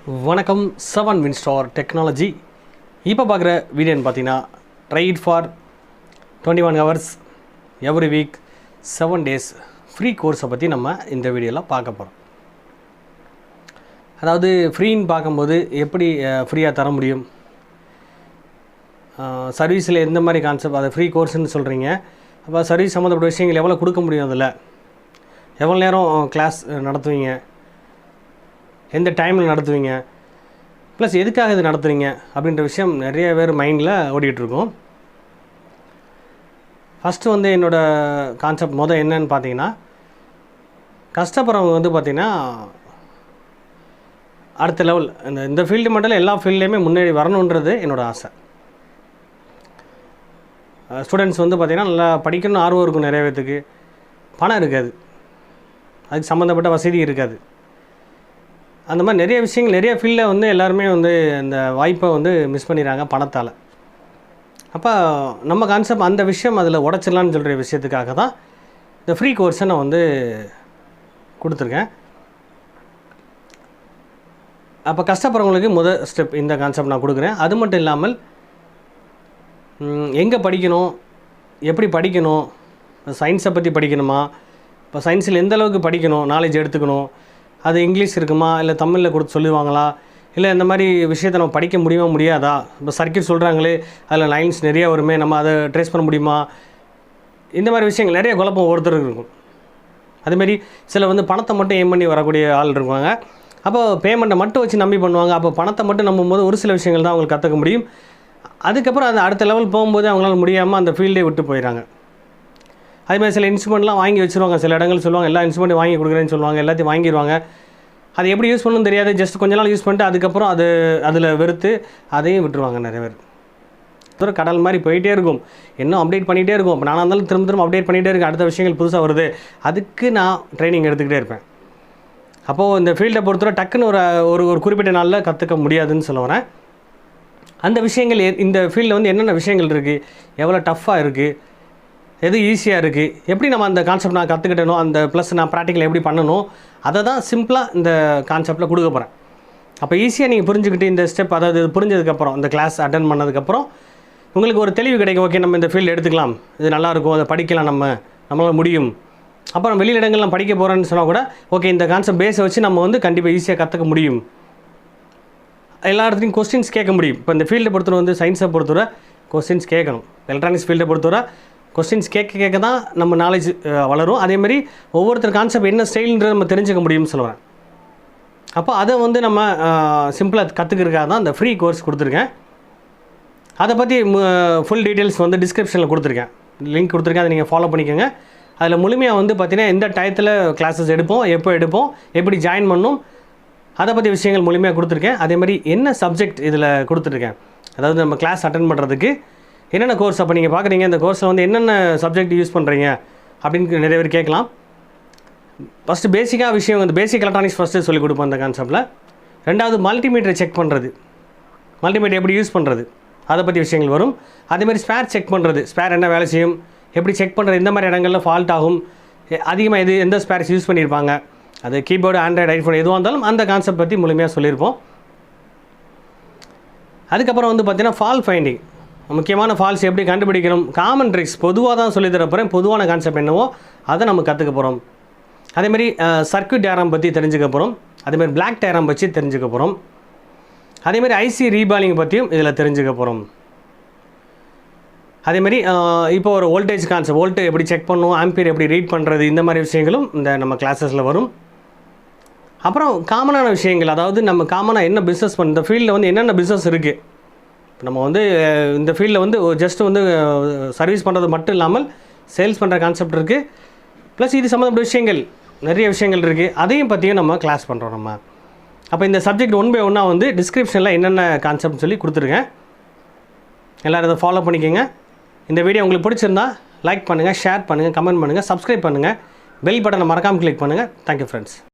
வணக்கம் 7 Winstar technology. இப்போ பார்க்குற வீடியோன்னு பார்த்தீங்கன்னா tried for 21 hours every week 7 days free கோர்ஸை பற்றி நம்ம இந்த வீடியோவில் பார்க்க போகிறோம். அதாவது ஃப்ரீன்னு பார்க்கும்போது எப்படி ஃப்ரீயாக தர முடியும், சர்வீஸில் எந்த மாதிரி கான்செப்ட், அதை ஃப்ரீ கோர்ஸ்ன்னு சொல்கிறீங்க. அப்போ சர்வீஸ் சம்மந்தப்பட்ட விஷயங்கள் எவ்வளோ கொடுக்க முடியும், அதில் எவ்வளோ நேரம் கிளாஸ் நடத்துவீங்க, எந்த டைமில் நடத்துவீங்க, ப்ளஸ் எதுக்காக இது நடத்துகிறீங்க அப்படின்ற விஷயம் நிறைய பேர் மைண்டில் ஓடிட்டுருக்கோம். ஃபஸ்ட்டு என்னோடய கான்செப்ட் என்னன்னு பார்த்தீங்கன்னா, கஷ்டப்படுறவங்க பார்த்திங்கன்னா அடுத்த லெவல் இந்த ஃபீல்டு மட்டும் எல்லா ஃபீல்ட்லேயுமே முன்னேறி வரணுன்றது என்னோடய ஆசை. ஸ்டூடெண்ட்ஸ் பார்த்திங்கன்னா நல்லா படிக்கணும்னு ஆர்வம் இருக்கும், நிறைய பேத்துக்கு பணம் இருக்காது, அதுக்கு சம்மந்தப்பட்ட வசதி இருக்காது. அந்த மாதிரி நிறைய விஷயங்கள் நிறைய ஃபீல்டில் எல்லாருமே இந்த வாய்ப்பை மிஸ் பண்ணிடுறாங்க பணத்தால். அப்போ நம்ம கான்செப்ட் அந்த விஷயம் அதில் உடச்சிடலான்னு சொல்கிற விஷயத்துக்காக தான் இந்த ஃப்ரீ கோர்ஸை நான் கொடுத்துருக்கேன். அப்போ கஷ்டப்படுறவங்களுக்கு முதல் ஸ்டெப் இந்த கான்செப்ட் நான் கொடுக்குறேன். அது மட்டும் இல்லாமல் எங்கே படிக்கணும், எப்படி படிக்கணும், சயின்ஸை பற்றி படிக்கணுமா, இப்போ சயின்ஸில் எந்த அளவுக்கு படிக்கணும், நாலேஜ் எடுத்துக்கணும், அது இங்கிலீஷ் இருக்குமா இல்லை தமிழில் கொடுத்து சொல்லுவாங்களா, இல்லை இந்த மாதிரி விஷயத்தை நம்ம படிக்க முடியுமா முடியாதா, இப்போ சர்க்கியூட் சொல்கிறாங்களே அதில் லைன்ஸ் நிறையா வருமே, நம்ம அதை ட்ரேஸ் பண்ண முடியுமா, இந்த மாதிரி விஷயங்கள் நிறைய குழப்பம் ஒருத்தருக்கு இருக்கும். அதுமாரி சில பணத்தை மட்டும் எய்ம் பண்ணி வரக்கூடிய ஆள் இருக்குவாங்க. அப்போ பேமெண்ட்டை மட்டும் வச்சு நம்பி பண்ணுவாங்க. அப்போ பணத்தை மட்டும் நம்பும்போது ஒரு சில விஷயங்கள் தான் அவங்களுக்கு கற்றுக்க முடியும். அதுக்கப்புறம் அந்த அடுத்த லெவல் போகும்போது அவங்களால முடியாமல் அந்த ஃபீல்டே விட்டு போயிடறாங்க. அதுமாதிரி சில இன்ஸ்ட்ருமெண்ட்லாம் வாங்கி வச்சுருவாங்க, சில இடங்கள் சொல்லுவாங்க எல்லா இன்ஸ்ட்ருமெண்ட்டும் வாங்கி கொடுக்குறேன்னு சொல்லுவாங்க, எல்லாத்தையும் வாங்கிடுவாங்க. அது எப்படி யூஸ் பண்ணணும்னு தெரியாது, ஜஸ்ட் கொஞ்ச நாள் யூஸ் பண்ணிட்டு அதுக்கப்புறம் அதில் வெறுத்து அதையும் விட்டுருவாங்க நிறைய பேர். ஒரு கடல் மாதிரி போயிட்டே இருக்கும், இன்னும் அப்டேட் பண்ணிகிட்டே இருக்கும். இப்போ நானாக இருந்தாலும் திரும்ப அப்டேட் பண்ணிகிட்டே இருக்கேன், அடுத்த விஷயங்கள் புதுசாக வருது, அதுக்கு நான் ட்ரைனிங் எடுத்துக்கிட்டே இருப்பேன். அப்போது இந்த ஃபீல்டை பொறுத்தவரை டக்குன்னு ஒரு குறிப்பிட்ட நாளில் கற்றுக்க முடியாதுன்னு சொல்ல வரேன். அந்த விஷயங்கள் இந்த ஃபீல்டில் என்னென்ன விஷயங்கள் இருக்குது, எவ்வளோ டஃப்பாக இருக்குது, எது ஈஸியாக இருக்குது, எப்படி நம்ம அந்த கான்செப்ட் நான் கற்றுக்கிட்டணும், அந்த ப்ளஸ் நான் ப்ராக்டிக்கல் எப்படி பண்ணணும், அதை தான் சிம்பிளாக இந்த கான்செப்டில் கொடுக்க போகிறேன். அப்போ ஈஸியாக நீங்கள் புரிஞ்சுக்கிட்டு இந்த ஸ்டெப், அதாவது புரிஞ்சதுக்கப்புறம் இந்த கிளாஸ் அட்டன் பண்ணதுக்கப்புறம் உங்களுக்கு ஒரு தெளிவு கிடைக்கும். ஓகே, நம்ம இந்த ஃபீல்டு எடுத்துக்கலாம், இது நல்லாயிருக்கும், அதை படிக்கலாம், நம்மளால் முடியும். அப்புறம் வெளியில் இடங்கள் நான் படிக்க போகிறேன்னு சொன்னால் கூட ஓகே, இந்த கான்செப்ட் பேஸை வச்சு நம்ம கண்டிப்பாக ஈஸியாக கற்றுக்க முடியும். எல்லா இடத்துலையும் கொஸ்டின்ஸ் கேட்க முடியும். இப்போ இந்த ஃபீல்டை பொறுத்தவரை சயின்ஸை பொறுத்தவரை கொஸ்டின்ஸ் கேட்கணும். எலக்ட்ரானிக்ஸ் ஃபீல்டை பொறுத்தவரை கொஸ்டின்ஸ் கேட்க தான் நம்ம நாலேஜ் வளரும். அதேமாதிரி ஒவ்வொருத்தர் கான்செப்ட் என்ன ஸ்டைல்ன்றது நம்ம தெரிஞ்சுக்க முடியும்னு சொல்லுவேன். அப்போ அதை நம்ம சிம்பிளாக கற்றுக்கிறதுக்காக தான் இந்த ஃப்ரீ கோர்ஸ் கொடுத்துருக்கேன். அதை பற்றி ஃபுல் டீட்டெயில்ஸ் டிஸ்கிரிப்ஷனில் கொடுத்துருக்கேன், லிங்க் கொடுத்துருக்கேன், அதை நீங்கள் ஃபாலோ பண்ணிக்கோங்க. அதில் முழுமையாக பார்த்தீங்கன்னா எந்த டயத்தில் கிளாஸஸ் எடுப்போம், எப்போ எடுப்போம், எப்படி ஜாயின் பண்ணணும், அதை பற்றி விஷயங்கள் முழுமையாக கொடுத்துருக்கேன். அதேமாதிரி என்ன சப்ஜெக்ட் இதில் கொடுத்துருக்கேன், அதாவது நம்ம கிளாஸ் அட்டன் பண்ணுறதுக்கு என்னென்ன கோர்ஸ். அப்போ நீங்கள் பார்க்குறீங்க இந்த கோர்ஸில் என்னென்ன சப்ஜெக்ட் யூஸ் பண்ணுறீங்க அப்படின்னு நிறைய பேர் கேட்கலாம். ஃபஸ்ட்டு பேசிக்காக விஷயம் பேசிக் எலக்ட்ரானிக்ஸ் ஃபஸ்ட்டு சொல்லிக் கொடுப்போம் அந்த கான்செப்டில். ரெண்டாவது மல்டிமீட்டரை செக் பண்ணுறது, மல்டிமீட்டர் எப்படி யூஸ் பண்ணுறது, அதை பற்றி விஷயங்கள் வரும். அதேமாதிரி ஸ்பேர் செக் பண்ணுறது, ஸ்பேர் என்ன வேலை செய்யும், எப்படி செக் பண்ணுறது, இந்த மாதிரி இடங்களில் ஃபால்ட் ஆகும், அதிகமாக எந்த ஸ்பேர்ஸ் யூஸ் பண்ணியிருப்பாங்க, அது கீபோர்டு, ஆண்ட்ராய்டு, ஐஃபோன் எதுவாக இருந்தாலும் அந்த கான்செப்ட் பற்றி முழுமையாக சொல்லியிருப்போம். அதுக்கப்புறம் பார்த்தீங்கன்னா ஃபால் ஃபைண்டிங், முக்கியமான ஃபால்ஸ் எப்படி கண்டுபிடிக்கணும், காமன் ட்ரிக்ஸ் பொதுவாக தான் சொல்லி தரப்போகிறேன். பொதுவான கான்செப்ட் என்னவோ அதை நம்ம கற்றுக்க போகிறோம். அதேமாதிரி சர்க்யூட் டயக்ராம் பற்றி தெரிஞ்சுக்க போகிறோம். அதேமாதிரி பிளாக் டயக்ராம் பற்றி தெரிஞ்சுக்க போகிறோம். அதேமாதிரி ஐசி ரீபாலிங் பற்றியும் இதில் தெரிஞ்சுக்க போகிறோம். அதேமாதிரி இப்போ ஒரு வோல்டேஜ் கான்செப்ட், வோல்ட்டு எப்படி செக் பண்ணணும், ஆம்பியர் எப்படி ரீட் பண்ணுறது, இந்த மாதிரி விஷயங்களும் இந்த நம்ம கிளாஸஸில் வரும். அப்புறம் காமனான விஷயங்கள், அதாவது நம்ம காமனாக என்ன பிஸ்னஸ் இந்த ஃபீல்டில் என்னென்ன பிஸ்னஸ் இருக்குது. நம்ம இந்த ஃபீல்டில் ஜஸ்ட் சர்வீஸ் பண்ணுறது மட்டும் இல்லாமல் சேல்ஸ் பண்ணுற கான்செப்ட் இருக்குது. ப்ளஸ் இது சம்மந்தப்பட்ட விஷயங்கள் நிறைய விஷயங்கள் இருக்குது, அதையும் பற்றியும் நம்ம கிளாஸ் பண்ணுறோம் நம்ம. அப்போ இந்த சப்ஜெக்ட் 1 by 1 டிஸ்கிரிப்ஷனில் என்னென்ன கான்செப்ட் சொல்லி கொடுத்துருக்கேன். எல்லோரும் அதை ஃபாலோ பண்ணிக்கோங்க. இந்த வீடியோ உங்களுக்கு பிடிச்சிருந்தா லைக் பண்ணுங்கள், ஷேர் பண்ணுங்கள், கமெண்ட் பண்ணுங்கள், சப்ஸ்கிரைப் பண்ணுங்கள், பெல் பட்டனை மறக்காமல் கிளிக் பண்ணுங்கள். Thank you friends.